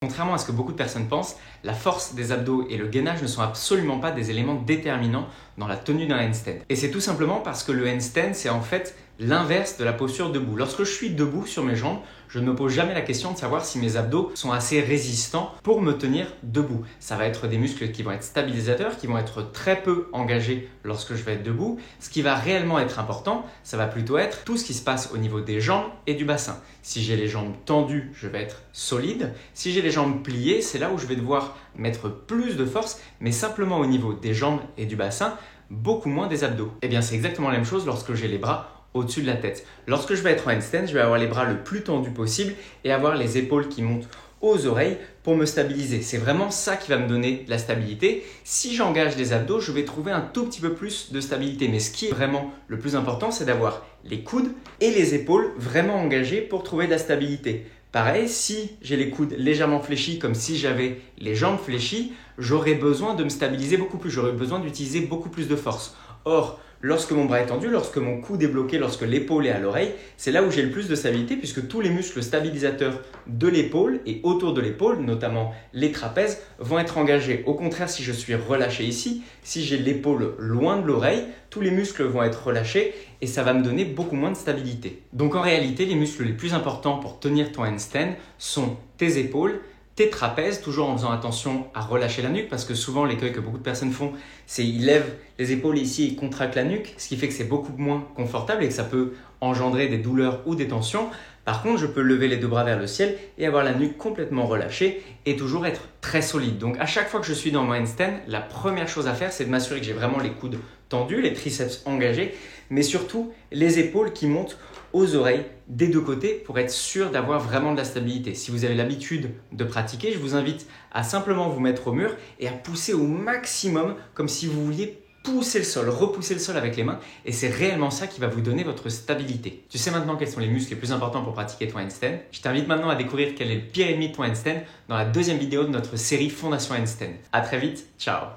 Contrairement à ce que beaucoup de personnes pensent, la force des abdos et le gainage ne sont absolument pas des éléments déterminants dans la tenue d'un handstand. Et c'est tout simplement parce que le handstand, c'est en fait l'inverse de la posture debout. Lorsque je suis debout sur mes jambes, je ne me pose jamais la question de savoir si mes abdos sont assez résistants pour me tenir debout. Ça va être des muscles qui vont être stabilisateurs, qui vont être très peu engagés lorsque je vais être debout. Ce qui va réellement être important, ça va plutôt être tout ce qui se passe au niveau des jambes et du bassin. Si j'ai les jambes tendues, je vais être solide. Si j'ai les jambes pliées, c'est là où je vais devoir mettre plus de force, mais simplement au niveau des jambes et du bassin, beaucoup moins des abdos. Et bien c'est exactement la même chose lorsque j'ai les bras au-dessus de la tête. Lorsque je vais être en handstand, je vais avoir les bras le plus tendus possible et avoir les épaules qui montent aux oreilles pour me stabiliser. C'est vraiment ça qui va me donner de la stabilité. Si j'engage les abdos, je vais trouver un tout petit peu plus de stabilité. Mais ce qui est vraiment le plus important, c'est d'avoir les coudes et les épaules vraiment engagés pour trouver de la stabilité. Pareil, si j'ai les coudes légèrement fléchis, comme si j'avais les jambes fléchies, j'aurais besoin de me stabiliser beaucoup plus, j'aurais besoin d'utiliser beaucoup plus de force. Or, lorsque mon bras est tendu, lorsque mon coude est bloqué, lorsque l'épaule est à l'oreille, c'est là où j'ai le plus de stabilité puisque tous les muscles stabilisateurs de l'épaule et autour de l'épaule, notamment les trapèzes, vont être engagés. Au contraire, si je suis relâché ici, si j'ai l'épaule loin de l'oreille, tous les muscles vont être relâchés et ça va me donner beaucoup moins de stabilité. Donc en réalité, les muscles les plus importants pour tenir ton handstand sont tes épaules, tes trapèzes, toujours en faisant attention à relâcher la nuque parce que souvent l'écueil que beaucoup de personnes font, c'est ils lèvent les épaules ici et ils contractent la nuque, ce qui fait que c'est beaucoup moins confortable et que ça peut engendrer des douleurs ou des tensions. Par contre, je peux lever les deux bras vers le ciel et avoir la nuque complètement relâchée et toujours être très solide. Donc à chaque fois que je suis dans mon handstand, la première chose à faire, c'est de m'assurer que j'ai vraiment les coudes tendus, les triceps engagés, mais surtout les épaules qui montent aux oreilles des deux côtés pour être sûr d'avoir vraiment de la stabilité. Si vous avez l'habitude de pratiquer, je vous invite à simplement vous mettre au mur et à pousser au maximum comme si vous vouliez pousser le sol, repousser le sol avec les mains et c'est réellement ça qui va vous donner votre stabilité. Tu sais maintenant quels sont les muscles les plus importants pour pratiquer ton handstand. Je t'invite maintenant à découvrir quel est le pire ennemi de ton handstand dans la deuxième vidéo de notre série Fondation Handstand. À très vite, ciao.